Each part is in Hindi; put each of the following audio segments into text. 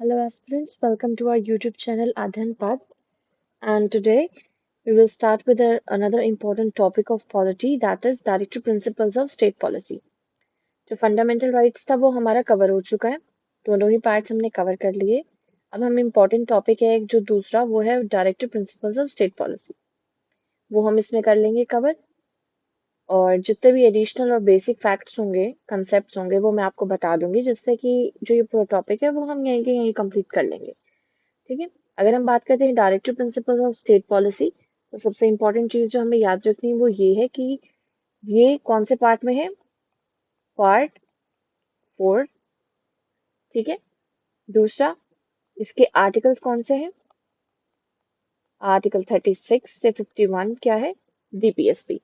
Hello aspirants, welcome to our YouTube channel Adhan Path, and today we will start with another important topic of polity, that is directive principles of state policy. जो फंडामेंटल राइट्स था वो हमारा कवर हो चुका है, दोनों ही पार्ट्स हमने कवर कर लिए। अब हम इम्पोर्टेंट टॉपिक है एक जो दूसरा, वो है directive principles of state policy. वो हम इसमें कर लेंगे कवर, और जितने भी एडिशनल और बेसिक फैक्ट्स होंगे, कंसेप्ट्स होंगे, वो मैं आपको बता दूंगी, जिससे कि जो ये पूरा टॉपिक है वो हम यहीं के यहीं कंप्लीट कर लेंगे। ठीक है। अगर हम बात करते हैं directive principles of state policy, तो सबसे इंपॉर्टेंट चीज जो हमें याद रखनी है वो ये है कि ये कौन से पार्ट में है, पार्ट 4। ठीक है। दूसरा, इसके आर्टिकल्स कौन से हैं, आर्टिकल 36 से 51 क्या है, डीपीएसपी।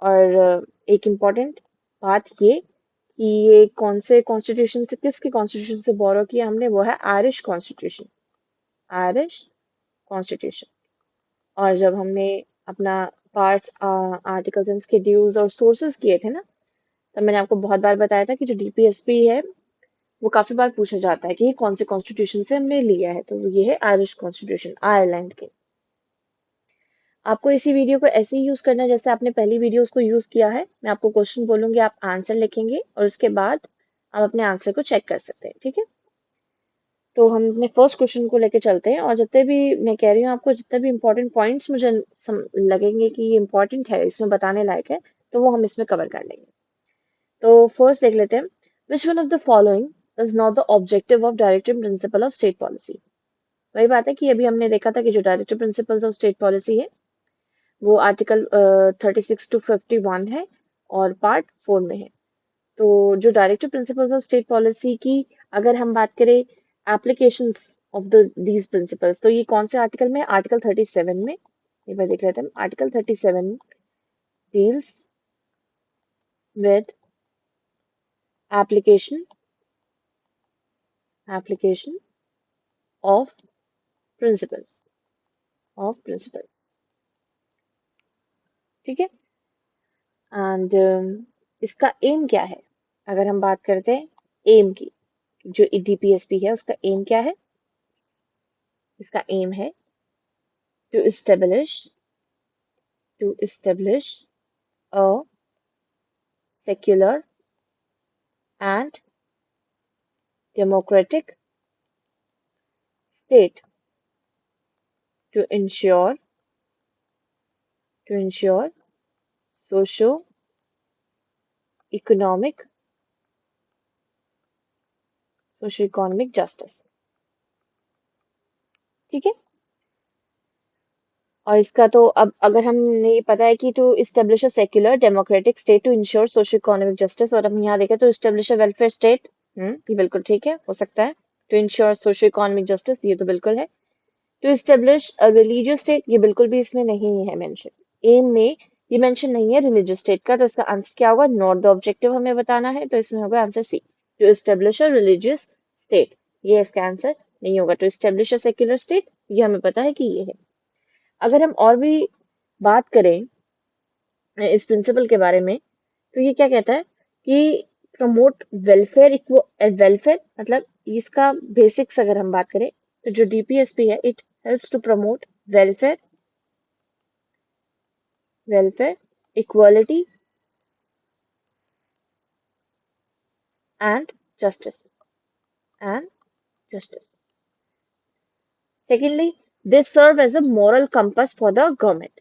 और एक इम्पॉर्टेंट बात ये कि ये कौन से कॉन्स्टिट्यूशन से, किसके कॉन्स्टिट्यूशन से बोरो किया हमने, वो है आयरिश कॉन्स्टिट्यूशन, आयरिश कॉन्स्टिट्यूशन। और जब हमने अपना पार्ट्स, आर्टिकल्स एंड शेड्यूल्स और सोर्सेज किए थे ना, तब मैंने आपको बहुत बार बताया था कि जो डीपीएसपी है वो काफी बार पूछा जाता है कि ये कौन से कॉन्स्टिट्यूशन से हमने लिया है, तो ये है आयरिश कॉन्स्टिट्यूशन, आयरलैंड के। आपको इसी वीडियो को ऐसे ही यूज करना है जैसे आपने पहली वीडियोस को यूज किया है। मैं आपको क्वेश्चन बोलूंगी, आप आंसर लिखेंगे और उसके बाद आप अपने आंसर को चेक कर सकते हैं। ठीक है। तो हम अपने फर्स्ट क्वेश्चन को लेके चलते हैं, और जितने भी मैं कह रही हूँ आपको, जितने भी इंपॉर्टेंट पॉइंट्स मुझे लगेंगे कि ये इंपॉर्टेंट है, इसमें बताने लायक है, तो वो हम इसमें कवर कर लेंगे। तो फर्स्ट देख लेते हैं, विच one of the following is not the objective of directive principle of state policy. वही बात है कि अभी हमने देखा था कि जो directive principles of state policy है वो आर्टिकल 36 to 51 है और पार्ट 4 में है। तो जो directive principles of state policy की अगर हम बात करें, एप्लीकेशंस ऑफ दीज प्रिंसिपल्स, तो ये कौन से आर्टिकल में, आर्टिकल 37 में। एक बार देख लेते हैं, article 37 deals with application application of principles. ठीक है। एंड इसका एम क्या है, अगर हम बात करते हैं एम की, जो डीपीएसपी है उसका एम क्या है, इसका एम है to establish a secular and democratic state to ensure socio-economic justice। ठीक है। और इसका तो अब अगर हमने ये पता है कि to establish a secular democratic state to ensure socio economic justice, और हम यहाँ देखें तो इस्टेब्लिश अ वेलफेयर स्टेट, ये बिल्कुल ठीक है, हो सकता है। To ensure socio economic justice, ये तो बिल्कुल है। To establish a religious state, ये बिल्कुल भी इसमें नहीं है मेंशन, एम में ये मेंशन नहीं है रिलीजियस स्टेट का, तो इसका आंसर क्या होगा, नॉट द ऑब्जेक्टिव हमें बताना है, तो इसमें होगा answer C, to establish a religious state. ये इसका आंसर नहीं होगा। To establish a secular state, ये हमें पता है कि ये है। अगर हम और भी बात करें इस प्रिंसिपल के बारे में, तो ये क्या कहता है कि प्रमोट वेलफेयर मतलब इसका बेसिक्स अगर हम बात करें, तो जो डीपीएसपी है, it helps to promote welfare equality and justice and justice. Secondly, they serve as a moral compass for the government,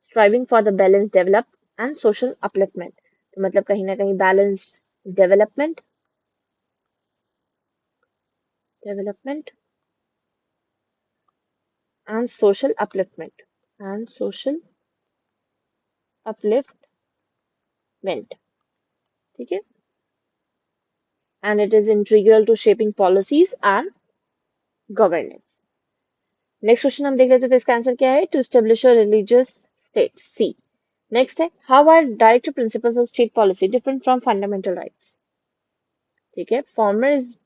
striving for the balanced development and social upliftment। तो मतलब कहीं ना कहीं balanced development and social upliftment. ठीक है। And it is integral to shaping policies and governance. Next question हम देख लेते हैं, तो इसका आंसर क्या है, to establish a religious state, C. Next है, how are directive principles of state policy different from fundamental rights. ठीक है। Former is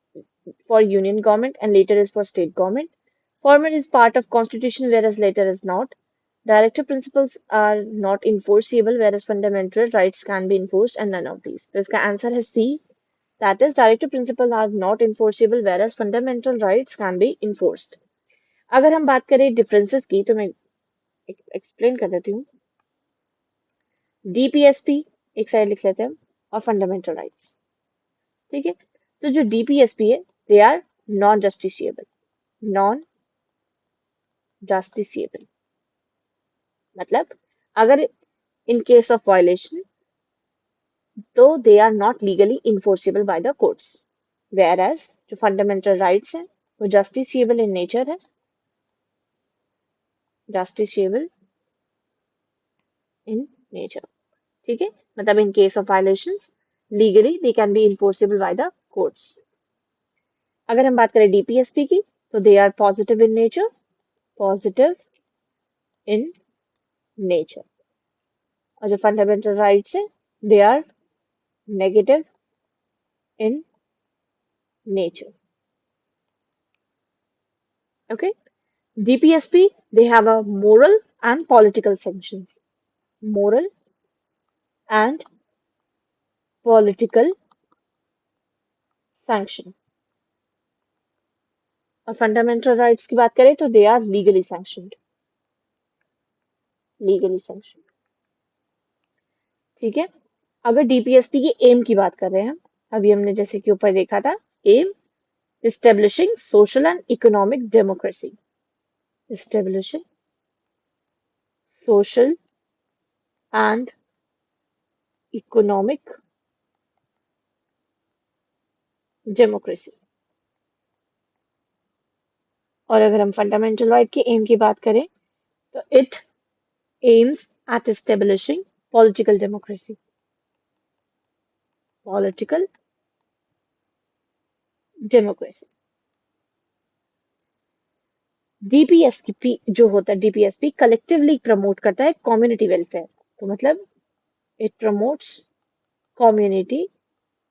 for union government and later is for state government. Former is part of constitution whereas later is not. Directive principles are not enforceable whereas fundamental rights can be enforced and none of these. तो इसका आंसर है सी, That is, directive principles are not enforceable, whereas fundamental rights can be enforced. अगर हम बात करें डिफरेंसेस की तो मैं एक्सप्लेन कर देती हूँ. डीपीएसपी एक साइड लिख लेते हैं हम, और फंडामेंटल राइट्स. ठीक है, तो जो डीपीएसपी है, they are non justiciable. Non justiciable मतलब अगर इन केस ऑफ वायलेशन तो they are not legally enforceable by the courts. Whereas जो फंडामेंटल राइट्स हैं वो जस्टिसिएबल इन नेचर है. Justiciable in nature. ठीक है, मतलब in case of violations legally they can be enforceable by the courts. अगर हम बात करें डीपीएसपी की तो they are positive in nature. Positive in nature. और जो फंडामेंटल राइट्स है they are negative in nature. Okay, DPSP, they have a moral and political sanctions. Moral and political sanction. और फंडामेंटल राइट्स की बात करें तो they are legally sanctioned. Legally sanctioned. ठीक है, अगर डीपीएसपी की एम की बात कर रहे हैं हम, अभी हमने जैसे कि ऊपर देखा था, aim establishing social and economic democracy. Establishing social and economic democracy. और अगर हम फंडामेंटल राइट की एम की बात करें तो it aims at establishing political democracy. Political democracy. DPSP जो होता है, डीपीएसपी कलेक्टिवली प्रमोट करता है कम्युनिटी वेलफेयर. तो मतलब इट प्रमोट्स कम्युनिटी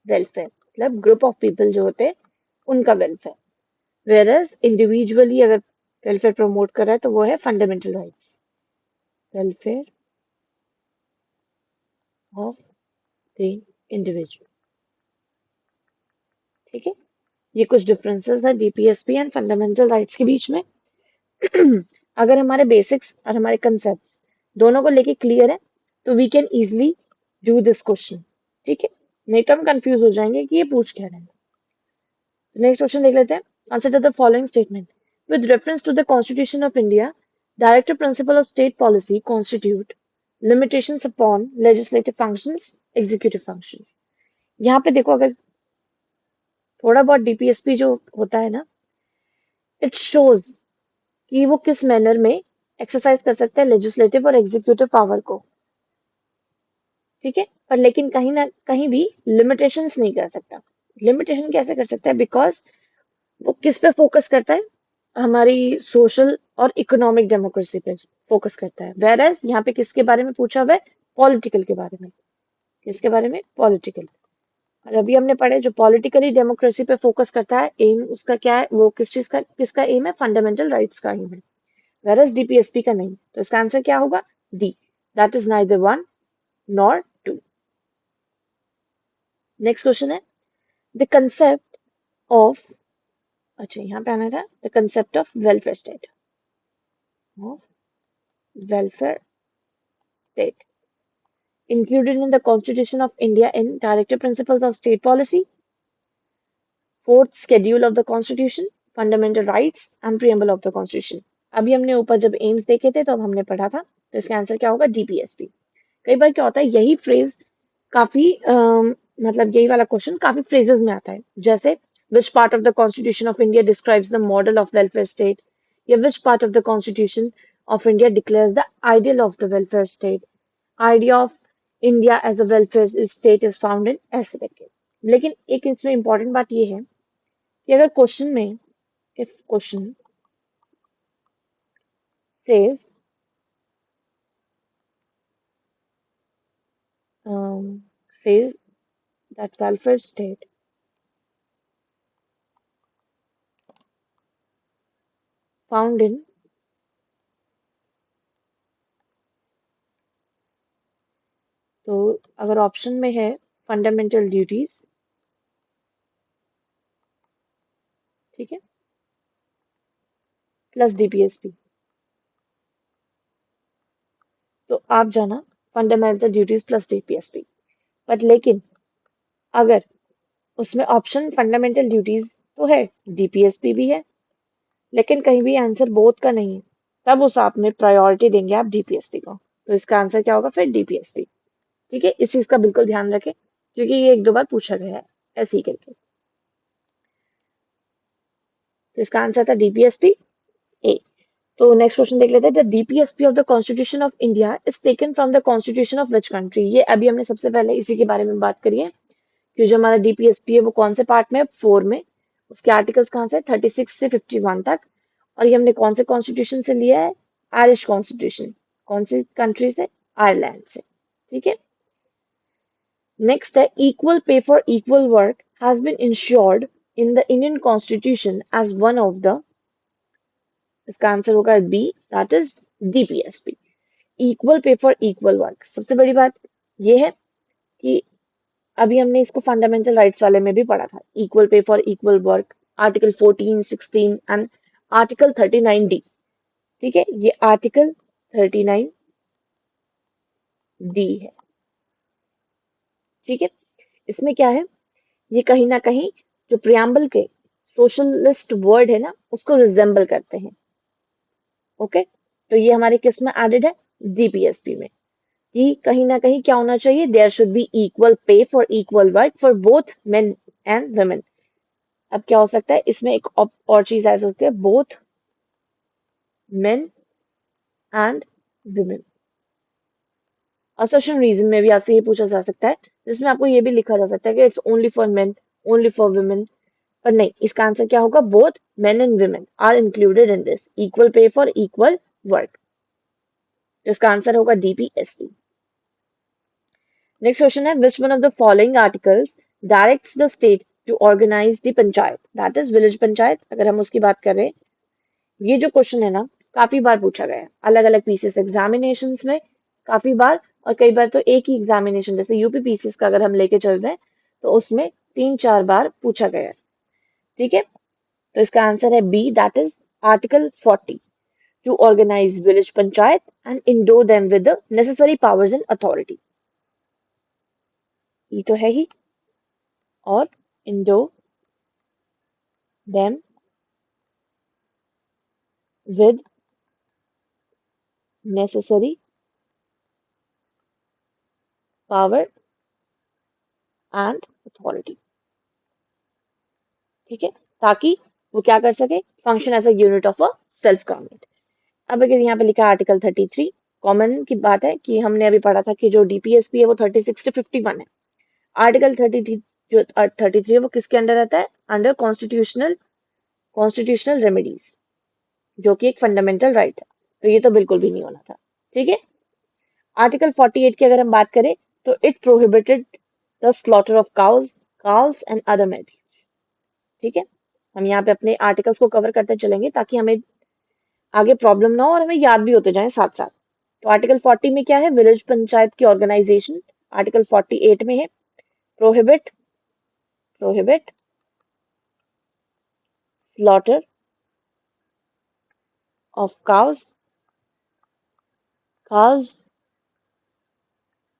वेलफेयर, मतलब ग्रुप ऑफ पीपल जो होते हैं उनका वेलफेयर. वेयर एज इंडिविजुअली अगर वेलफेयर प्रमोट कर रहा है तो वो है fundamental rights. Welfare of the individual. ठीक है, ये कुछ डिफरेंसेस है डीपीएसपी एंड फंडामेंटल राइट्स के बीच में. अगर हमारे बेसिक्स और हमारे कंसेप्ट दोनों को लेके क्लियर है तो we can easily do this question. ठीक है, नहीं तो हम कंफ्यूज हो जाएंगे कि ये पूछ क्या रहे हैं. नेक्स्ट क्वेश्चन देख लेते हैं. Consider the following statement. With reference to the constitution of India, directive principle of state policy constitute limitations upon legislative functions, executive functions. यहाँ पे देखो, अगर थोड़ा बहुत डीपीएसपी जो होता है ना, इट शोज कि वो किस मैनर में एक्सरसाइज कर सकता है लेजिस्लेटिव और एग्जीक्यूटिव पावर को. ठीक है, पर लेकिन कहीं ना कहीं भी लिमिटेशंस नहीं कर सकता. लिमिटेशन कैसे कर सकता है? बिकॉज वो किस पे फोकस करता है? हमारी सोशल और इकोनॉमिक डेमोक्रेसी पे फोकस करता है. वेयर एज यहाँ पे किसके बारे में पूछा हुआ है? पॉलिटिकल के बारे में. किसके बारे में? पॉलिटिकल. और अभी हमने पढ़े जो पॉलिटिकली डेमोक्रेसी पे फोकस करता है, एम उसका क्या है? वो किस चीज का, किसका एम है? फंडामेंटल राइट्स का एम है. whereas डीपीएसपी का नहीं. तो इसका आंसर क्या होगा? D. That is neither one nor two. Next question है द कंसेप्ट ऑफ, अच्छा यहाँ पे आना था, the concept of welfare state. Of welfare state included in the Constitution of India in Directive Principles of State Policy, fourth schedule of the Constitution, Fundamental Rights and Preamble of the Constitution. अभी हमने ऊपर जब एम्स देखे थे तो अब हमने पढ़ा था, तो इसका आंसर क्या होगा? डीपीएसपी. कई बार क्या होता है, यही फ्रेज काफी मतलब यही वाला क्वेश्चन काफी फ्रेजेस में आता है, जैसे which part of the constitution of India describes the model of welfare state, या which part of the constitution of India declares the ideal of the welfare state. Idea of India as a welfare state is found in ऐसे करके. लेकिन एक इसमें इंपॉर्टेंट बात ये है कि अगर क्वेश्चन में, if question says says that welfare state found in तो अगर ऑप्शन में है फंडामेंटल ड्यूटीज, ठीक है, प्लस डीपीएसपी। तो आप जाना fundamental duties plus DPSP, but लेकिन अगर उसमें ऑप्शन फंडामेंटल ड्यूटीज तो है, डीपीएसपी भी है, लेकिन कहीं भी आंसर बोथ का नहीं है, तब उस आप में प्रायोरिटी देंगे आप डीपीएसपी को। तो इसका आंसर क्या होगा फिर, डीपीएसपी। ठीक है, इस चीज का बिल्कुल ध्यान रखें, क्योंकि ये एक दो बार पूछा गया है ऐसे ही करके। तो इसका आंसर था डीपीएसपी ए। तो नेक्स्ट क्वेश्चन देख लेते हैं, the DPSP of the constitution of India is taken from the constitution of which country. ये अभी हमने सबसे पहले इसी के बारे में बात करी है कि जो हमारा डीपीएसपी है वो कौन से पार्ट में है, 4 में। उसके आर्टिकल्स कहाँ से, 36 से 51 तक। और ये हमने कौन से कॉन्स्टिट्यूशन से लिया है, आयरिश कॉन्स्टिट्यूशन। कौन सी कंट्री से, आयरलैंड से। ठीक है, नेक्स्ट है, equal pay for equal work has been ensured in the Indian constitution as one of the. इसका आंसर होगा B, that is DPSP, equal pay for equal work. सबसे बड़ी बात ये है कि अभी हमने इसको फंडामेंटल राइट्स वाले में भी पढ़ा था, equal pay for equal work, article 14, 16 and article 39D। ठीक है, ये आर्टिकल 39D है। ठीक है, इसमें क्या है, ये कहीं ना कहीं जो प्रियम्बल के सोशलिस्ट वर्ड है ना, उसको रिजेंबल करते हैं। ओके, तो ये हमारे किस में एडेड है, डीपीएसपी में, कि कहीं ना कहीं क्या होना चाहिए, there should be equal pay for equal work for both men and women. अब क्या हो सकता है, इसमें एक और चीज ऐड होती है, both men and women. Assertion reason में भी आपसे ये पूछा जा सकता है, जिसमें आपको ये भी लिखा जा सकता है कि it's only for men, only for women. पर नहीं, इसका आंसर क्या होगा, both men and women are included in this equal pay for equal work. तो इसका आंसर होगा डीपीएसपी। नेक्स्ट क्वेश्चन है, which one of the following articles directs the state to organise the panchayat, that is village panchayat. अगर हम उसकी बात करें, ये जो क्वेश्चन है ना, काफी बार पूछा गया है अलग अलग पीसीएस एग्जामिनेशन में, काफी बार। और कई बार तो एक ही एग्जामिनेशन, जैसे यूपी पीसीएस का अगर हम लेके चल रहे हैं, तो उसमें 3-4 बार पूछा गया है। ठीक है, तो इसका आंसर है B, that is article 40, to organise village panchayat and endow them with the necessary powers and authority. ये तो है ही, और endow them with necessary power and authority. ठीक है, ताकि वो क्या कर सके, function as a unit of a self government. अब अगर यहाँ पे लिखा आर्टिकल 33, कॉमन की बात है कि हमने अभी पढ़ा था कि जो डीपीएसपी है वो 36 से 51 है। आर्टिकल 33, जो 33 है वो किसके अंडर रहता है, अंडर कॉन्स्टिट्यूशनल रेमेडीज, जो कि एक फंडामेंटल राइट है। तो ये तो बिल्कुल भी नहीं होना था। ठीक है, आर्टिकल 48 की अगर हम बात करें, तो it prohibited the slaughter of cause, calls and other memories. ठीक है, हम यहाँ पे अपने आर्टिकल्स को कवर करते चलेंगे ताकि हमें आगे प्रॉब्लम ना हो और हमें याद भी होते जाए साथ साथ। तो आर्टिकल 40 में क्या है, विलेज पंचायत की ऑर्गेनाइजेशन। आर्टिकल 48 में है, prohibit prohibit slaughter of cows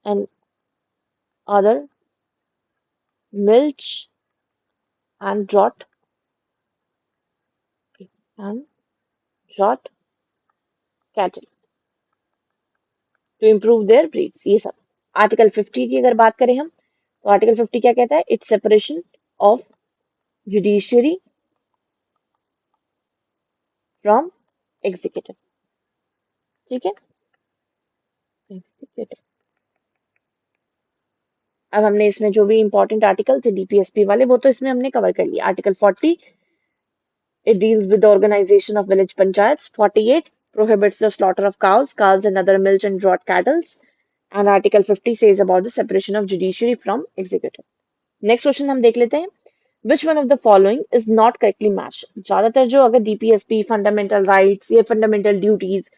and other milch and and draught cattle to improve their breeds, ये सब। आर्टिकल 50 की अगर बात करें हम, तो आर्टिकल 50 क्या कहता है, it's separation of judiciary from executive. ठीक है, एग्जीक्यूटिव। अब हमने इसमें जो भी इंपॉर्टेंट आर्टिकल थे डीपीएसपी वाले, वो तो इसमें हमने कवर कर लिया। Article 40, it deals with the organization of village panchayats. 48 prohibits the slaughter of cows and other milch and draught cattle. And Article 50 says about the separation of judiciary from executive. Next question हम देख लेते हैं, which one of the following is not correctly matched? ज्यादातर जो अगर डीपीएसपी, फंडामेंटल राइट्स या फंडामेंटल ड्यूटीज,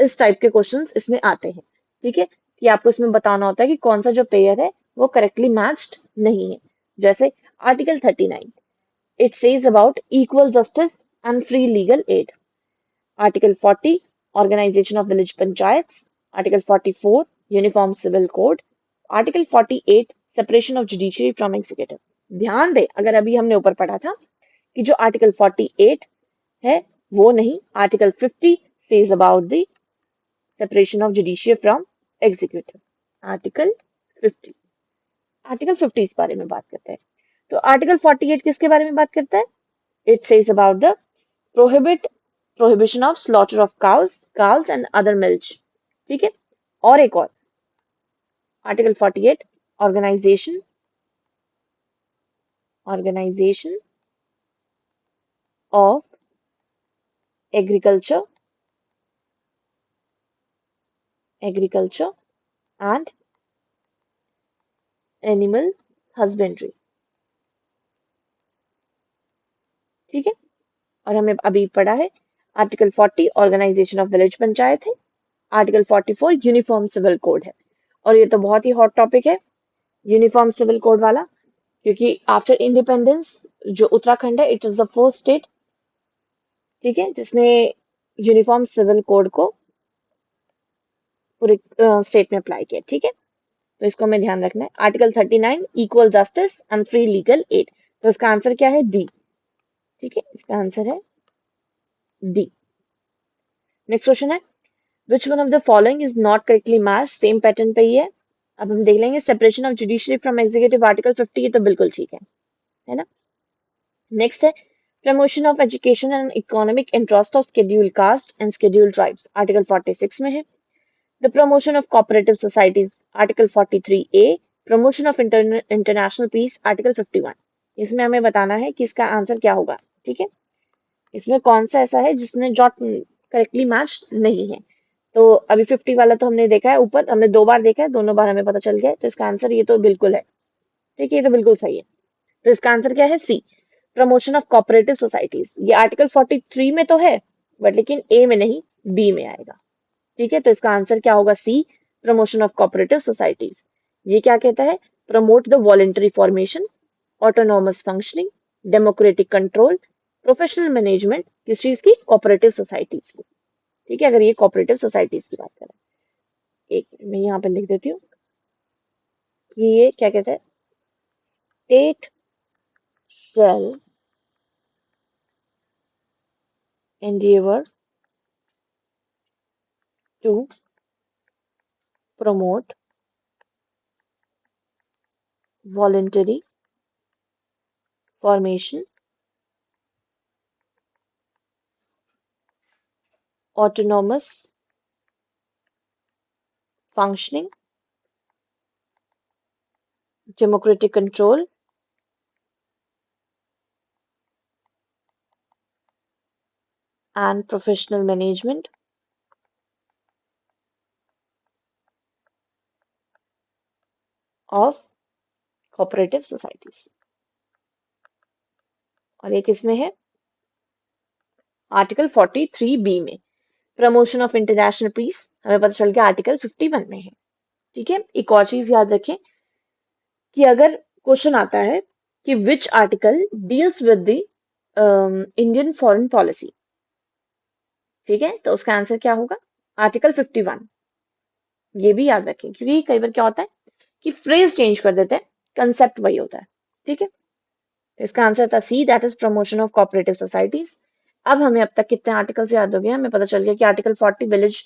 इस टाइप के क्वेश्चंस इसमें आते हैं। ठीक है, कि आपको इसमें बताना होता है कि कौन सा जो पेयर है वो करेक्टली मैच्ड नहीं है। जैसे article 39, It says about equal justice and free legal aid. Article 40, Organization of Village Panchayats. Article 44, Uniform Civil Code. Article 48, Separation of Judiciary from Executive. ध्यान दे, अगर अभी हमने ऊपर पढ़ा था कि जो आर्टिकल 48 है वो नहीं, article 50 says about the separation of judiciary from executive. Article 50, article 50 इस बारे में बात करता है। तो आर्टिकल 48 किसके बारे में बात करता है? It says about the prohibition of slaughter of cows, calves and other milch. ठीक है। और एक और article 48, organization of agriculture and animal husbandry. ठीक है। और हमें अभी पढ़ा है article 40 organisation of village panchayat है, आर्टिकल 44 यूनिफॉर्म सिविल कोड है। और ये तो बहुत ही हॉट टॉपिक है यूनिफॉर्म सिविल कोड वाला, क्योंकि आफ्टर इंडिपेंडेंस जो उत्तराखंड है it is the first state, ठीक है, जिसने यूनिफॉर्म सिविल कोड को पूरे स्टेट में अप्लाई किया। ठीक है, तो इसको हमें ध्यान रखना है। Article 39 equal justice and free legal add, तो इसका आंसर क्या है? डी। ठीक है, इसका आंसर है डी। नेक्स्ट क्वेश्चन है which one of the following is not correctly match, same pattern पे ही है। अब हम देख लेंगे separation of judiciary from executive, article 50, ये तो बिल्कुल ठीक है ना। नेक्स्ट है promotion of education and economic interest of scheduled caste and scheduled tribes, article 46 में है। The promotion of cooperative societies, article 43A। Promotion of international peace, article 51। इसमें हमें बताना है कि इसका आंसर क्या होगा। ठीक है, इसमें कौन सा ऐसा है जिसने डॉट करेक्टली मैच नहीं है। तो अभी 50 वाला तो हमने देखा है, ऊपर हमने 2 बार देखा है, दोनों बार हमें पता चल गया है, तो इसका आंसर ये तो बिल्कुल है। ठीक है, ये तो बिल्कुल सही है। तो इसका आंसर क्या है? सी, प्रमोशन ऑफ कोऑपरेटिव सोसाइटीज। ये आर्टिकल 43 में तो है बट लेकिन ए में नहीं, बी में आएगा। ठीक है, तो इसका आंसर क्या होगा? सी, प्रमोशन ऑफ कोऑपरेटिव सोसाइटीज। ये क्या कहता है? Promote the voluntary formation, autonomous functioning, democratic control, professional management, किस चीज की? कोऑपरेटिव सोसाइटीज की। ठीक है, अगर ये कोऑपरेटिव सोसाइटीज की बात करें, एक मैं यहाँ पे लिख देती हूँ कि ये क्या कहता है? State shall endeavor to promote voluntary formation, autonomous functioning, democratic control, and professional management of cooperative societies। और एक इसमें है आर्टिकल 43B में, प्रमोशन ऑफ इंटरनेशनल पीस, हमें पता चल गया आर्टिकल 51 में है। ठीक है, एक और चीज याद रखें कि अगर क्वेश्चन आता है कि which article deals with the Indian foreign policy, ठीक है, तो उसका आंसर क्या होगा? आर्टिकल 51। ये भी याद रखें क्योंकि कई बार क्या होता है कि फ्रेज चेंज कर देते हैं, कंसेप्ट वही होता है। ठीक है, तो इसका आंसर था C, that is promotion of cooperative societies. अब हमें अब तक कितने आर्टिकल्स याद हो गए? हमें पता चल गया कि article 40 village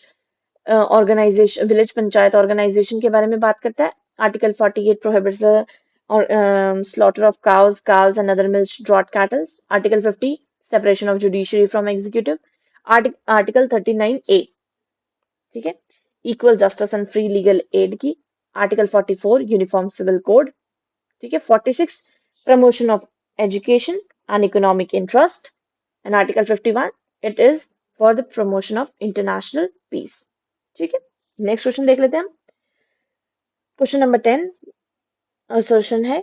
organisation, village panchayat organisation के बारे में बात करता है। Article 48 prohibits the slaughter of cows, calves and other milch draught cattle. Article 50, separation of judiciary from executive. Article 39A, ठीक है, equal justice and free legal aid की। Article 44 uniform civil code. ठीक है, 46 promotion of education and economic interest, and article 51 it is for the promotion of international peace. ठीक है, नेक्स्ट क्वेश्चन देख लेते हैं हम। क्वेश्चन नंबर 10 assertion है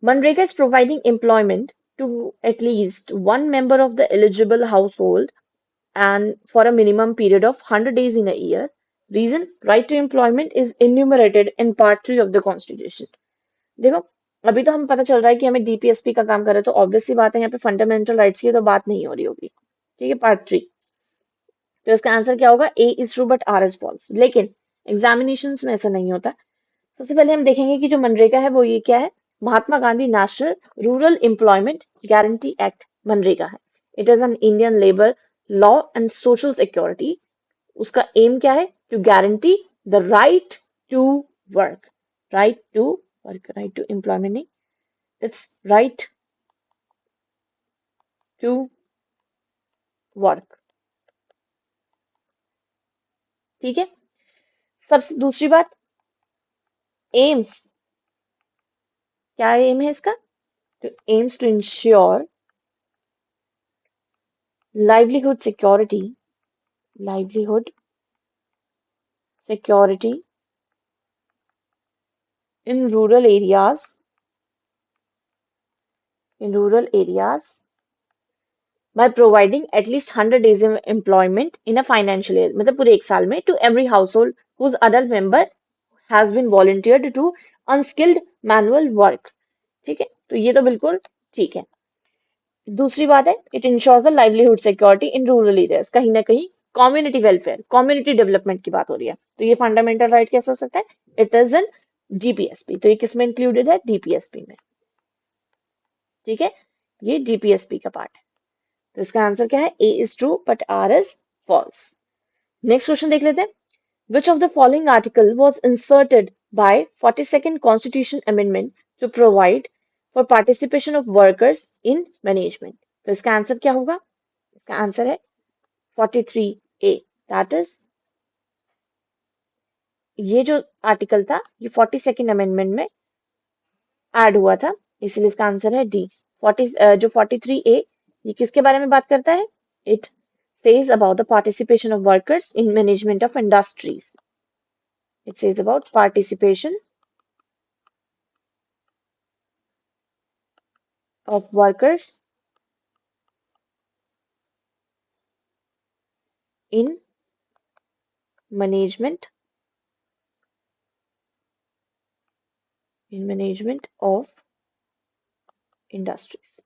MNREGA is providing employment to at least one member of the eligible household and for a minimum period of 100 days in a year. Reason, right to employment is enumerated in part 3 of the constitution. देखो अभी तो हमें पता चल रहा है कि हमें डीपीएसपी का काम कर रहे हैं, तो ऑब्वियसली बात है यहाँ पे फंडामेंटल राइट्स की तो बात नहीं हो रही होगी। ठीक है, पार्ट 3। तो इसका आंसर क्या होगा? A is true but R is false. लेकिन एग्जामिनेशन में ऐसा नहीं होता। सबसे पहले हम देखेंगे कि जो मनरेगा है वो ये क्या है? Mahatma Gandhi national rural employment guarantee act मनरेगा है। It is an Indian labour law and social security. उसका एम क्या है? To guarantee the right to work. Right to work, right to employment नहीं, इट्स राइट टू वर्क। ठीक है। सबसे दूसरी बात, एम्स, क्या एम है इसका? तो aims to ensure livelihood security, livelihood security in rural areas, in rural areas by providing at least 100 days of employment in a financial year, मतलब पूरे एक साल में, to every household whose adult member has been volunteered to unskilled manual work। ठीक है, तो ये तो बिल्कुल ठीक है। दूसरी बात है, it ensures the livelihood security in rural areas. कहीं ना कहीं कम्युनिटी वेलफेयर, कम्युनिटी डेवलपमेंट की बात हो रही है, तो ये फंडामेंटल राइट कैसे हो सकता है? It is an GPSP. तो ये किसमें इंक्लूडेड है? डीपीएसपी में। ठीक है, ये डीपीएसपी का पार्ट है। तो इसका आंसर क्या है? A is true but R is false. Next question देख लेते हैं। Which of the following article was inserted by 42nd constitution amendment to provide for participation of workers in management? तो इसका आंसर क्या होगा? इसका आंसर है 43A। दैट इज, ये जो आर्टिकल था ये 42nd अमेंडमेंट में ऐड हुआ था, इसलिए इसका आंसर है डी। 40 जो 43A, ये किसके बारे में बात करता है? It says about the participation of workers in management of industries. It says about participation of workers in management, in management of industries।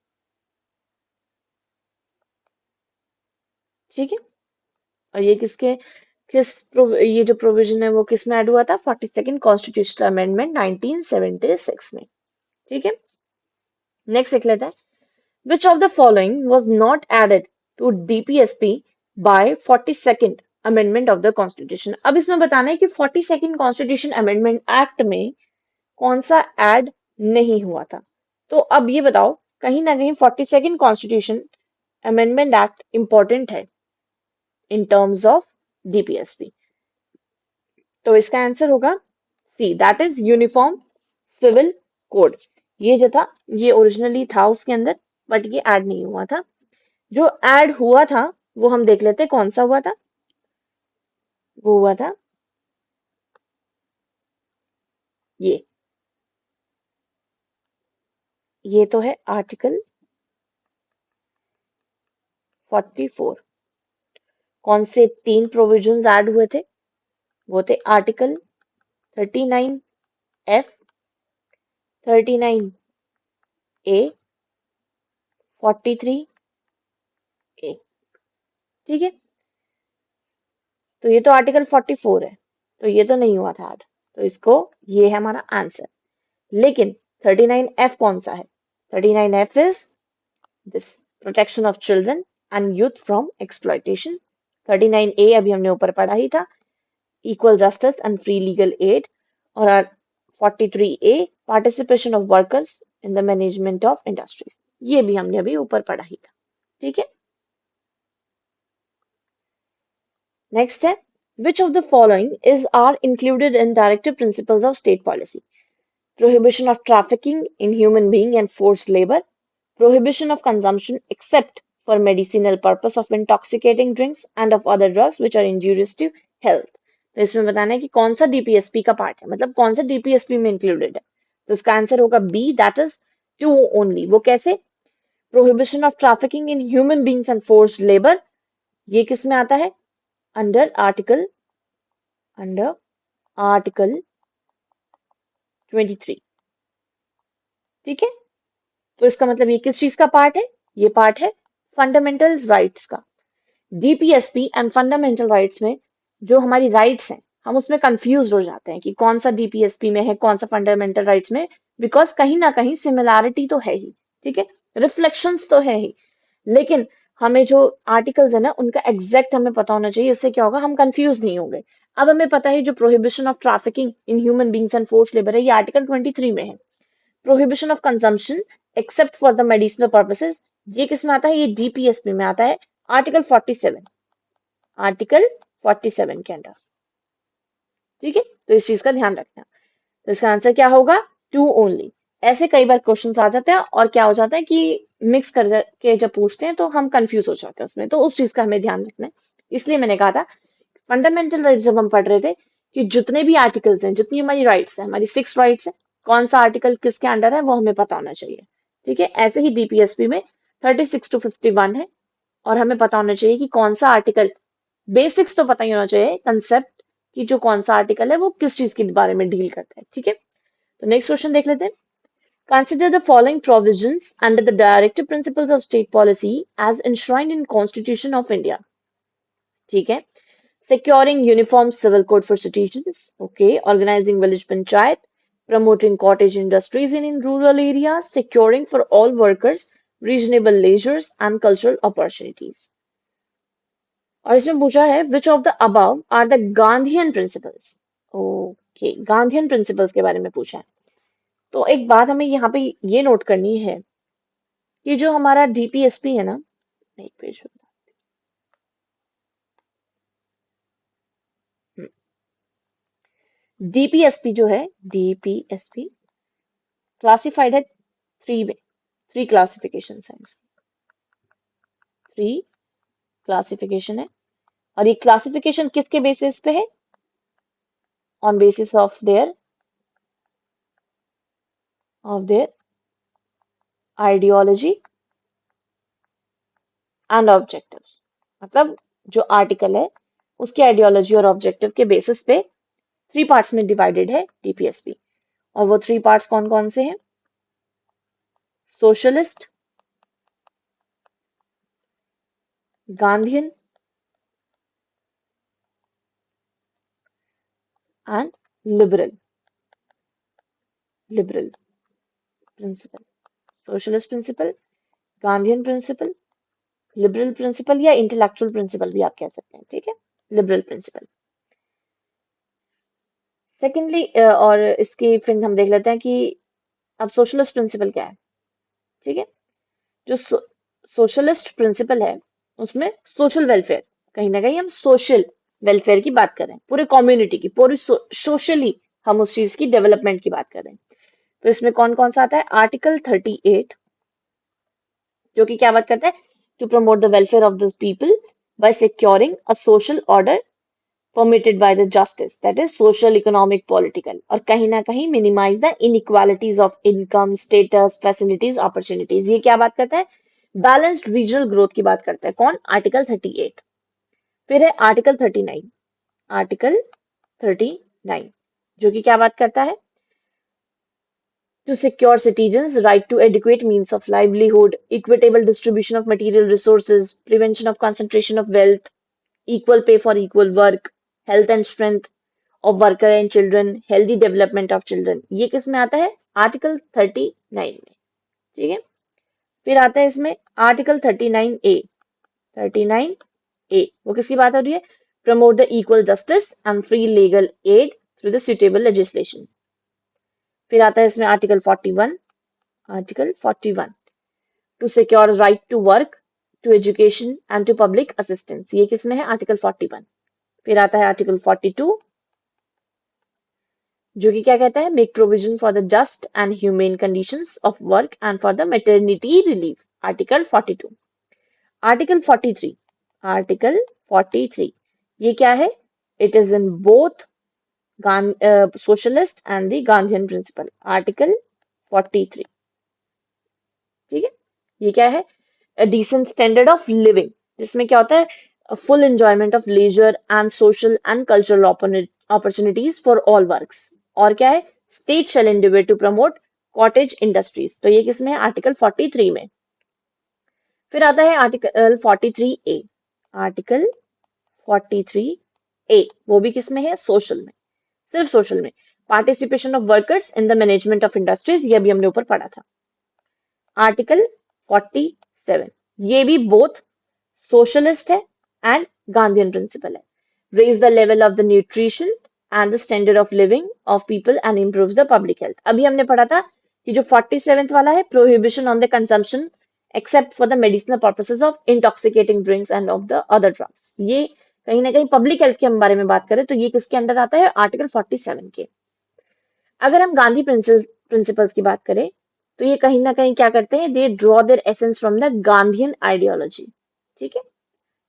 ठीक है, और ये किसके, ये जो प्रोविजन है वो किस में ऐड हुआ था? 42nd कॉन्स्टिट्यूशनल अमेंडमेंट 1976 में। ठीक है, नेक्स्ट देख लेते हैं। Which of the following was not added to DPSP by 42nd Amendment of the Constitution? अब इसमें बताना है कि 42nd Constitution Amendment Act में कौन सा ऐड नहीं हुआ था। तो अब ये बताओ, कहीं ना कहीं 42nd Constitution Amendment Act important है इन टर्म्स ऑफ डीपीएसपी। तो इसका आंसर होगा C, that is uniform civil code. ये जो था ये ओरिजिनली था उसके अंदर, बट ये ऐड नहीं हुआ था। जो ऐड हुआ था वो हम देख लेते हैं कौन सा हुआ था। वो हुआ था ये तो है आर्टिकल 44। कौन से 3 प्रोविजंस ऐड हुए थे? वो थे आर्टिकल 39F, 39A, 43A। ठीक है, तो ये तो आर्टिकल 44 है, तो ये तो नहीं हुआ था ऐड, तो इसको, ये है हमारा आंसर। लेकिन 39F कौन सा है? 39F is this, protection of children and youth from exploitation. 39A अभी हमने ऊपर पढ़ा ही था, equal justice and free legal add. और 43A, participation of workers in the management of industries, ये भी हमने अभी ऊपर पढ़ा ही था। ठीक है, नेक्स्ट है, which of the following is are included in directive principles of state policy? Prohibition of trafficking in human being and forced labor, prohibition of consumption except for medicinal purpose of intoxicating drinks and of other drugs which are injurious to health। तो इसमें बताना है कि कौन सा डीपीएसपी का पार्ट है, मतलब कौन सा डीपीएसपी में इंक्लूडेड है। तो इसका आंसर होगा B, that is two only. वो कैसे? Prohibition of trafficking in human beings and forced labour, ये किस में आता है? Under article, under article 23। ठीक है, तो इसका मतलब ये किस चीज का पार्ट है? ये पार्ट है फंडामेंटल राइट्स का। डीपीएसपी एंड फंडामेंटल राइट्स में जो हमारी राइट्स हैं, हम उसमें कंफ्यूज हो जाते हैं कि कौन सा डीपीएसपी में है, कौन सा फंडामेंटल राइट्स में, बिकॉज कहीं ना कहीं सिमिलैरिटी तो है ही, ठीक है, रिफ्लेक्शंस तो है ही, लेकिन हमें जो आर्टिकल्स है ना उनका एग्जैक्ट हमें पता होना चाहिए। इससे क्या होगा, हम कंफ्यूज नहीं होंगे। अब हमें पता है जो prohibition of trafficking in human beings and force labour है, ये आर्टिकल 23 में है। Prohibition of consumption except for the medicinal purposes, ये किस में आता है? ये डीपीएसपी में आता है, आर्टिकल 47, आर्टिकल 47 के अंडर, ठीक है, तो इस चीज का ध्यान रखना। तो इसका आंसर क्या होगा? Two only. ऐसे कई बार क्वेश्चन आ जाते हैं और क्या हो जाता है कि मिक्स के जब पूछते हैं तो हम कंफ्यूज हो जाते हैं उसमें, तो उस चीज का हमें ध्यान रखना है। इसलिए मैंने कहा था फंडामेंटल राइट्स जब हम पढ़ रहे थे कि जितने भी आर्टिकल्स हैं, जितनी हमारी राइट्स हैं, हमारी 6 राइट्स हैं, कौन सा आर्टिकल किसके अंडर है वो हमें पता होना चाहिए, ठीक है। ऐसे ही डीपीएसपी में 36 to 51 है और हमें पता होना चाहिए कि कौन सा आर्टिकल, बेसिक्स तो पता ही होना चाहिए कंसेप्ट कि जो कौन सा आर्टिकल है वो किस चीज के बारे में डील करता है, ठीक है। तो नेक्स्ट क्वेश्चन देख लेते हैं। Consider the following provisions under the directive principles of state policy as enshrined in Constitution of India. ठीक है, securing uniform civil code for citizens, okay, organizing village panchayat, promoting cottage industries in rural areas, securing for all workers reasonable leisures and cultural opportunities. और इसमें पूछा है which of the above are the Gandhian principles. Okay, Gandhian principles के बारे में पूछा है। तो एक बात हमें यहाँ पे ये नोट करनी है कि जो हमारा डीपीएसपी है ना, एक पेज, डीपीएसपी जो है, डीपीएसपी क्लासिफाइड है 3 में, 3 क्लासिफिकेशन है इसकी, 3 क्लासिफिकेशन है। और ये क्लासिफिकेशन किसके बेसिस पे है? On basis of their ideology and objectives. मतलब जो आर्टिकल है उसकी आइडियोलॉजी और ऑब्जेक्टिव के बेसिस पे 3 पार्ट्स में डिवाइडेड है डीपीएसपी। और वो 3 पार्ट्स कौन कौन से हैं? Socialist, Gandhian and liberal, liberal principle. Socialist principle, Gandhian principle, liberal principle या इंटेलेक्चुअल प्रिंसिपल भी आप कह सकते हैं, ठीक है, लिबरल प्रिंसिपल। सेकेंडली और इसकी फिर हम देख लेते हैं कि अब सोशलिस्ट प्रिंसिपल क्या है, ठीक है। जो सोशलिस्ट प्रिंसिपल है उसमें सोशल वेलफेयर, कहीं ना कहीं हम सोशल वेलफेयर की बात कर रहे हैं, पूरे कम्युनिटी की, पूरी सोशली हम उस चीज की डेवलपमेंट की बात कर रहे हैं। तो इसमें कौन कौन सा आता है? आर्टिकल 38 जो कि क्या बात करता है? To promote the welfare of the people by securing a social order permitted by the justice, that is social, economic, political, और कहीं ना कहीं minimize the inequalities of income, status, facilities, opportunities। ये क्या बात करता है? बैलेंस्ड रीजनल ग्रोथ की बात करता है। कौन? आर्टिकल 38। फिर है आर्टिकल 39, आर्टिकल 39 जो कि क्या बात करता है? To secure citizens' right to adequate means of livelihood, equitable distribution of material resources, prevention of concentration of wealth, equal pay for equal work, health and strength of worker and children, healthy development of children। ये किस में आता है? आर्टिकल 39 में, ठीक है। फिर आता है इसमें आर्टिकल 39A, 39A वो किसकी बात हो रही है? Promote the equal justice and free legal aid through the suitable legislation. फिर आता है इसमें article 41, article 41 to secure right to work, to education and to public assistance. ये किस में है? आर्टिकल 41। फिर आता है आर्टिकल 42 जो कि क्या कहता है? Make provision for the just and humane conditions of work and for the maternity relief, article 42। Article 43, article 43 ये क्या है? It is in both socialist and the Gandhian principle, article 43, ठीक है। ये क्या है? A decent standard of living, जिसमें क्या होता है? Full enjoyment of leisure and social and cultural opportunities for all works. और क्या है? State shell Endeavour to promote cottage industries. तो ये किसमें है? आर्टिकल 43 में। फिर आता है आर्टिकल 43A। आर्टिकल 43A वो भी किसमें है? सोशल में, सिर्फ सोशल में। Participation of workers in the management of industries, ये भी हमने ऊपर पढ़ा था। आर्टिकल 47 ये भी बोथ सोशलिस्ट है एंड गांधीयन प्रिंसिपल है। Raise the level of the nutrition and the standard of living of people and improve the public health. अभी हमने पढ़ा था कि जो 47th वाला है, prohibition on the consumption except for the medicinal purposes of intoxicating drinks and of the other drugs, ये कहीं ना कहीं पब्लिक हेल्थ के बारे में बात करें तो ये किसके अंडर आता है? आर्टिकल 47 के। अगर हम गांधी प्रिंसिपल्स की बात करें तो ये कहीं ना कहीं क्या करते हैं? They draw their essence from the Gandhian ideology. ठीक है,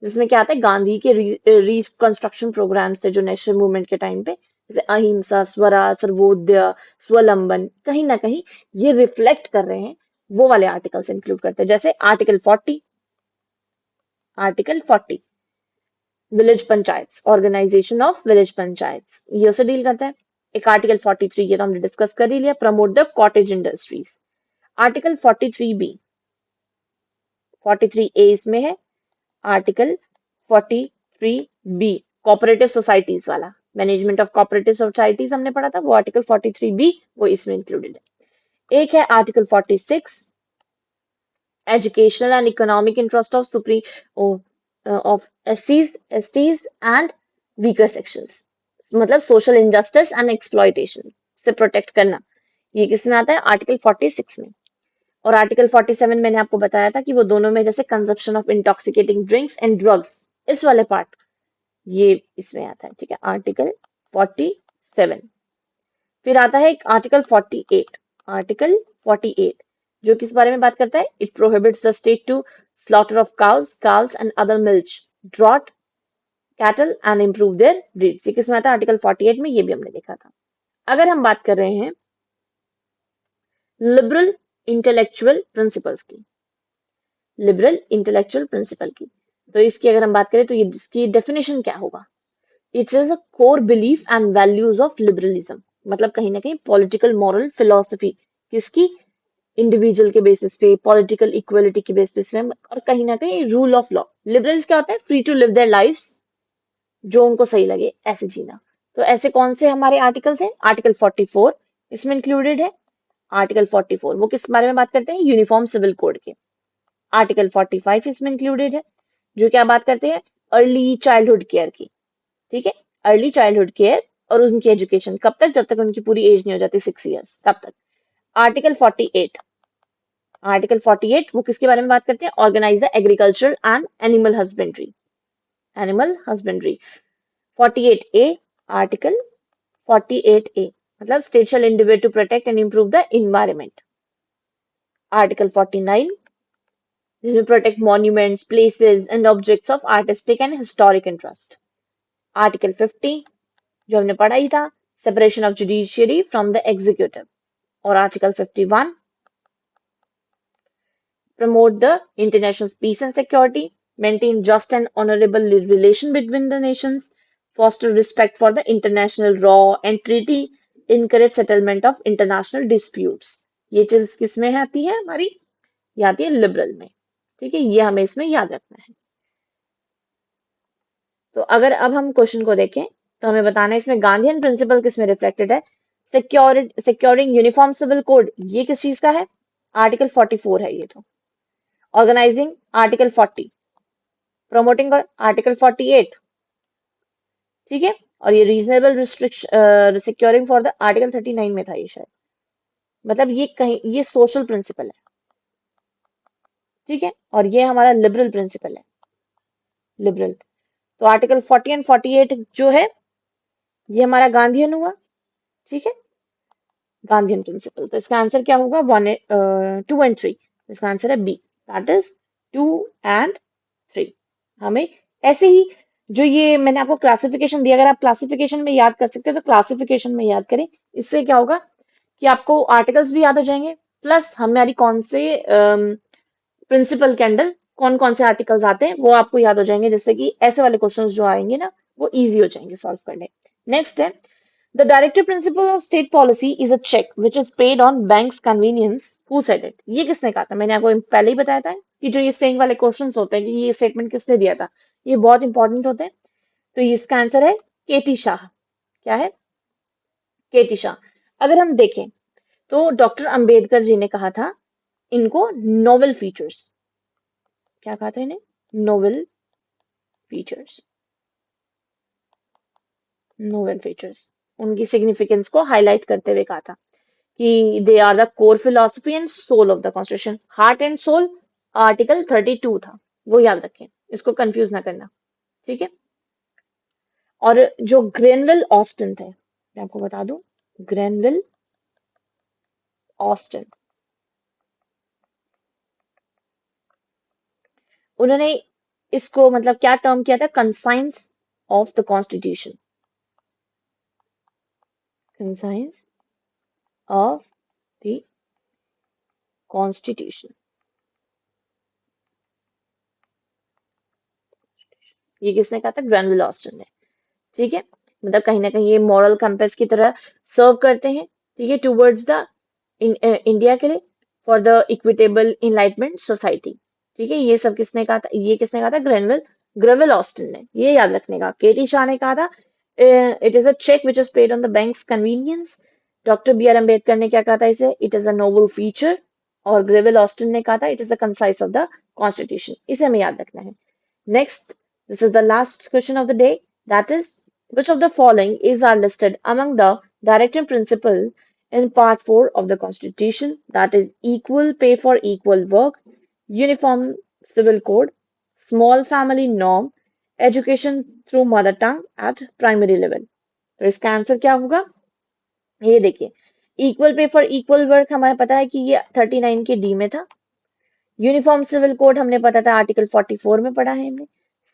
जिसमें क्या आता है? गांधी के रिकंस्ट्रक्शन प्रोग्राम से, जो नेशनल मूवमेंट के टाइम पे, जैसे अहिंसा, स्वराज, सर्वोदय, स्वलंबन, कहीं ना कहीं ये रिफ्लेक्ट कर रहे हैं, वो वाले आर्टिकल्स इंक्लूड करते हैं। जैसे article 40, article 40 village panchayat, organisation of village panchayat, ये उसे डील करता है। एक आर्टिकल 43, ये तो हमने डिस्कस कर ही लिया, promote the cottage industries. Article 43B, 43A इसमें है। आर्टिकल 43B कोऑपरेटिव सोसाइटीज वाला, मैनेजमेंट ऑफ कोऑपरेटिव सोसाइटीज हमने पढ़ा था, वो आर्टिकल 43B वो इसमें इंक्लूडेड है। एक है article 46 educational and economic interest of supreme of STs and weaker sections, मतलब सोशल इनजस्टिस एंड एक्सप्लॉयटेशन से प्रोटेक्ट करना, ये किसमें आता है? आर्टिकल 46 में। और आर्टिकल 47 मैंने आपको बताया था कि वो दोनों में, जैसे consumption of intoxicating drinks and drugs, इस वाले पार्ट ये इसमें आता है। ठीक है, आर्टिकल 47। फिर आता है आर्टिकल 48। आर्टिकल 48 जो किस बारे में बात करता है? It prohibits the state to slaughter of cows, calves and other milch draught cattle and improve their breeds, ये किसमें आता है? आर्टिकल 48 में, ये भी हमने देखा था। अगर हम बात कर रहे हैं लिबरल इंटेलेक्चुअल प्रिंसिपल्स की, लिबरल इंटेलेक्चुअल प्रिंसिपल की, तो इसकी अगर हम बात करें तो ये इसकी डेफिनेशन क्या होगा? It's is a core belief and values of liberalism, मतलब कहीं ना कहीं पॉलिटिकल मॉरल फिलोसफी, किसकी? इंडिविजुअल के बेसिस पे, पॉलिटिकल इक्वलिटी के बेसिस पे, और कहीं ना कहीं रूल ऑफ लॉ। लिबरल्स क्या होता है? Free to live their lives, जो उनको सही लगे ऐसे जीना। तो ऐसे कौन से हमारे आर्टिकल्स हैं? आर्टिकल 44 इसमें इंक्लूडेड है। आर्टिकल 44 वो किस बारे में बात करते हैं? यूनिफॉर्म सिविल कोड के। आर्टिकल 45 इसमें इंक्लूडेड है, जो क्या बात करते हैं? अर्ली चाइल्डहुड केयर की। ठीक है, अर्ली चाइल्डहुड केयर और उनकी एजुकेशन कब तक? जब तक उनकी पूरी एज नहीं हो जाती 6 ईयर्स, तब तक। आर्टिकल 48, आर्टिकल 48 वो किसके बारे में बात करते हैं? Organise the agriculture and animal husbandry, animal husbandry. 48A, article 48A मतलब state shall endeavor to protect and improve the environment। Article 49 जिसमें protect monuments, places and objects of artistic and historic interest. Article 50 जो हमने पढ़ा ही था, separation of judiciary from the executive. और article 51 promote the international peace and security, maintain just and honorable relation between the nations, foster respect for the international law and treaty, encourage settlement of international disputes। ये चीज किस में आती है हमारी? ये आती है लिबरल में। ठीक है, ये हमें इसमें याद रखना है। तो अगर अब हम क्वेश्चन को देखें तो हमें बताना है इसमें गांधीयन प्रिंसिपल किस में रिफ्लेक्टेड है? सिक्योरिंग यूनिफॉर्म सिविल कोड, ये किस चीज का है? आर्टिकल 44 है ये तो। Organising, article 40। Promoting, article 48। ठीक है, और ये reasonable restriction securing for the, article 39 में था ये शायद। मतलब ये कहीं ये सोशल प्रिंसिपल है। ठीक है, और ये हमारा लिबरल प्रिंसिपल है, लिबरल। तो आर्टिकल 40 एंड 48 जो है ये हमारा गांधीयन हुआ। ठीक है, गांधीयन प्रिंसिपल। तो इसका आंसर क्या होगा? 2 एंड 3। इसका आंसर है बी, दैट इज 2 एंड 3। हमें ऐसे ही जो ये मैंने आपको क्लासिफिकेशन दिया, अगर आप क्लासिफिकेशन में याद कर सकते हैं तो क्लासिफिकेशन में याद करें। इससे क्या होगा कि आपको आर्टिकल्स भी याद हो जाएंगे, प्लस हमारी कौन से प्रिंसिपल के अंडर कौन कौन से आर्टिकल्स आते हैं वो आपको याद हो जाएंगे, जिससे कि ऐसे वाले क्वेश्चंस जो आएंगे ना वो इजी हो जाएंगे सॉल्व करने। नेक्स्ट है The directive principle of state policy is a check which is paid on bank's convenience. Who said it? ये किसने कहा था? मैंने आपको पहले ही बताया था कि जो ये सेइंग वाले क्वेश्चंस होते हैं कि ये स्टेटमेंट किसने दिया था, ये बहुत इंपॉर्टेंट होते हैं। तो इसका आंसर है केटी शाह। क्या है? केटी शाह। अगर हम देखें तो डॉक्टर अंबेडकर जी ने कहा था इनको नोवेल फीचर्स। क्या कहा था इन्हें? Novel features. नोवेल फीचर्स उनकी सिग्निफिकेंस को हाईलाइट करते हुए कहा था कि they are the core philosophy and soul of the constitution. Heart and soul article 32 था, वो याद रखें, इसको कंफ्यूज ना करना। ठीक है। और जो ग्रेनवेल ऑस्टिन थे, मैं आपको बता दूं, ग्रेनवेल ऑस्टिन, उन्होंने इसको मतलब क्या टर्म किया था? Conscience of the constitution. Conscience of the constitution. ये किसने कहा था? ग्रेनवेल ऑस्टिन ने। ठीक है। मतलब कहीं ना कहीं ये मॉरल कंपेस की तरह सर्व करते हैं, ठीक है, टूवर्ड्स द इंडिया के लिए, for the equitable enlightenment society. ठीक है। ये सब किसने कहा था? ये किसने कहा था? ग्रेवेल ऑस्टिन ने। ये याद रखने का। केटी शाह ने कहा था it is a cheque which is paid on the bank's convenience. Doctor B R Ambedkar ने क्या कहा था इसे? It is a noble feature. और ग्रेवेल ऑस्टिन ने कहा था it is a concise of the constitution. इसे हमें याद रखना है। Next, this is the last question of the day. That is, which of the following is are listed among the directive principle in Part 4 of the Constitution? That is, equal pay for equal work, uniform civil code, small family norm, education through mother tongue at primary level. तो इसका आंसर क्या होगा? ये देखिए, equal pay for equal work हमें पता है कि ये 39 के डी में था। यूनिफॉर्म सिविल कोड हमने पता था आर्टिकल 44 में पढ़ा है हमने।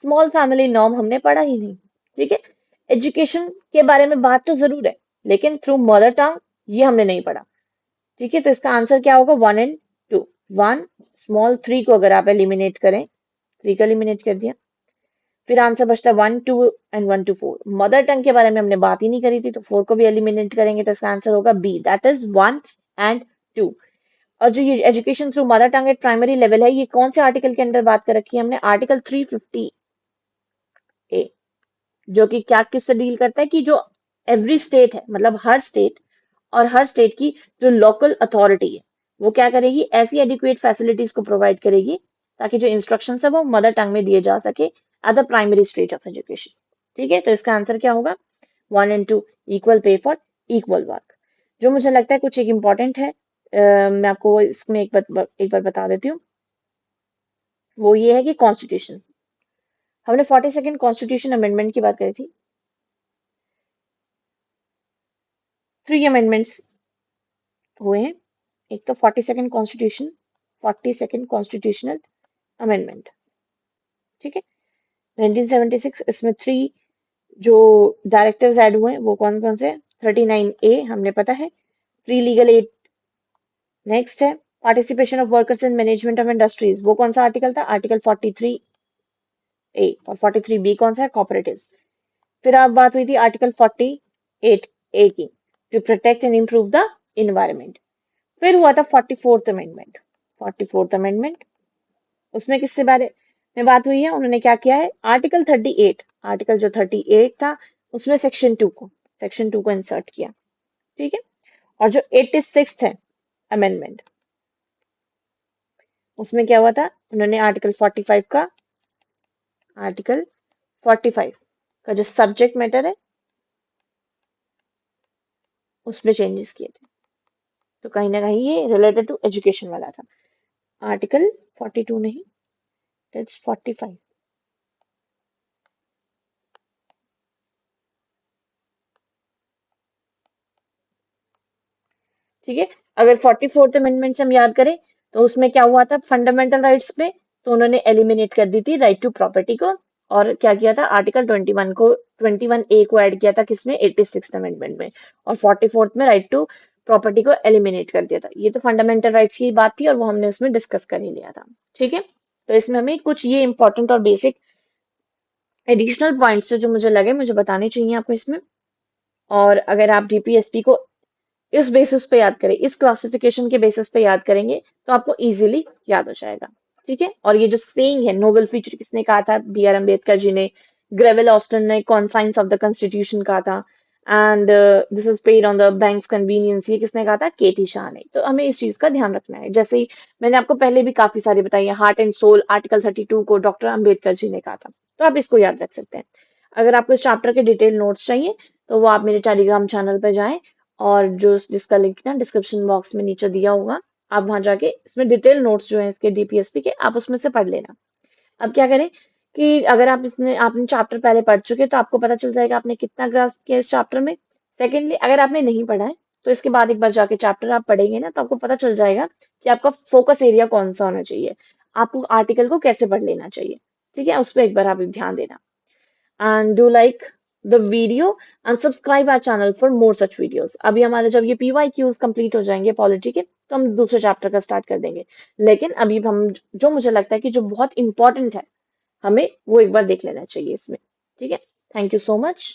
स्मॉल फैमिली नॉर्म हमने पढ़ा ही नहीं। ठीक है। एजुकेशन के बारे में बात तो जरूर है, लेकिन थ्रू मदर टंग ये हमने नहीं पढ़ा। ठीक है। तो इसका आंसर क्या होगा? 1 and 2। 1 स्मॉल 3 को अगर आप एलिमिनेट करें, 3 को एलिमिनेट कर दिया, फिर आंसर बचता है 1 2 and 1 to 4। मदर टंग के बारे में हमने बात ही नहीं करी थी, तो 4 को भी एलिमिनेट करेंगे तो इसका आंसर होगा बी, दैट इज 1 and 2। और जो ये education through mother tongue eight primary level है, ये कौन से आर्टिकल के अंडर बात कर रखी है हमने? आर्टिकल 350 ए, जो कि क्या किससे डील करता है कि जो एवरी स्टेट है, मतलब हर स्टेट, और हर स्टेट की जो लोकल अथॉरिटी है वो क्या करेगी? ऐसी एडिक्वेट फैसिलिटीज को प्रोवाइड करेगी ताकि जो इंस्ट्रक्शन है वो मदर टंग में दिए जा सके at the primary stage of education. ठीक है। तो इसका आंसर क्या होगा? 1 and 2, equal pay for equal work. जो मुझे लगता है कुछ एक इम्पॉर्टेंट है, मैं आपको इसमें एक बार बता देती हूँ। वो ये है कि कॉन्स्टिट्यूशन, हमने 42nd कॉन्स्टिट्यूशन अमेंडमेंट की बात करी थी। 3 अमेंडमेंट्स हुए हैं। एक तो 42nd constitution, 42nd constitutional amendment. ठीक है। 1976, इसमें 3 जो डायरेक्टिव्स ऐड हुए हैं वो कौन कौन से? 39A हमने पता है, फ्री लीगल एड। नेक्स्ट है participation of workers in management of industries, वो कौन सा आर्टिकल था? Article 43A। और 43B कौन सा है? कॉपरेटिव्स। फिर आप बात हुई थी आर्टिकल 48A की, to protect and improve the environment. फिर हुआ था 44th अमेंडमेंट। 44th अमेंडमेंट, उसमें किससे बारे में बात हुई है? उन्होंने क्या किया है? आर्टिकल 38, आर्टिकल जो 38 था उसमें सेक्शन 2 को इंसर्ट किया। ठीक है। और जो 86th है अमेंडमेंट, उसमें क्या हुआ था? उन्होंने आर्टिकल 45 का, आर्टिकल 45 का जो सब्जेक्ट मैटर है उसमें चेंजेस किए थे। तो कहीं ना कहीं ये रिलेटेड टू एजुकेशन वाला था। आर्टिकल 42 नहीं, इट्स 45। ठीक है। अगर 44th अमेंडमेंट से हम याद करें तो उसमें क्या हुआ था? फंडामेंटल राइट्स पे तो उन्होंने एलिमिनेट कर दी थी राइट टू प्रॉपर्टी को, और क्या किया था? आर्टिकल 21A को ऐड किया था किसमें? 86th अमेंडमेंट में। और 44th में राइट टू प्रॉपर्टी को एलिमिनेट कर दिया था। ये तो फंडामेंटल राइट्स की बात थी और वो हमने उसमें डिस्कस कर ही लिया था। ठीक है। तो इसमें हमें कुछ ये इंपॉर्टेंट और बेसिक एडिशनल पॉइंट्स जो मुझे लगे मुझे बताने चाहिए आपको इसमें। और अगर आप डीपीएसपी को इस बेसिस पे याद करें, इस क्लासिफिकेशन के बेसिस पे याद करेंगे तो आपको इजीली याद हो जाएगा। ठीक है, और ये जो सेइंग है, नोबल फीचर किसने कहा था? बी आर अम्बेडकर जी ने। ग्रेविल ऑस्टन ने कॉन्साइंस ऑफ द कॉन्स्टिट्यूशन कहा था। And this is paid on the bank's convenience, ये किसने कहा था? केटी शाह ने। तो हमें इस चीज का ध्यान रखना है। जैसे ही मैंने आपको पहले भी काफी सारी बताई है, हार्ट एंड सोल आर्टिकल 32 को डॉक्टर अम्बेडकर जी ने कहा था, तो आप इसको याद रख सकते हैं। अगर आपको इस चैप्टर के डिटेल नोट्स चाहिए तो वो आप मेरे टेलीग्राम चैनल पर जाएं, और जो जिसका लिंक ना डिस्क्रिप्शन बॉक्स में नीचे दिया होगा, आप वहां जाके इसमें डिटेल नोट्स जो है इसके डीपीएसपी के, आप उसमें से पढ़ लेना। अब क्या करें कि अगर आपने चैप्टर पहले पढ़ चुके तो आपको पता चल जाएगा आपने कितना ग्रास्प किया इस चैप्टर में। सेकेंडली, अगर आपने नहीं पढ़ा है तो इसके बाद एक बार जाके चैप्टर आप पढ़ेंगे ना, तो आपको पता चल जाएगा कि आपका फोकस एरिया कौन सा होना चाहिए, आपको आर्टिकल को कैसे पढ़ लेना चाहिए। ठीक है, उस पर एक बार आप ध्यान देना। and do like the video and subscribe our channel for more such videos। अभी हमारे जब ये PYQs कंप्लीट हो जाएंगे पॉलिटी के, तो हम दूसरे चैप्टर का स्टार्ट कर देंगे। लेकिन अभी हम जो मुझे लगता है कि जो बहुत इंपॉर्टेंट है, हमें वो एक बार देख लेना चाहिए इसमें। ठीक है, थैंक यू सो मच।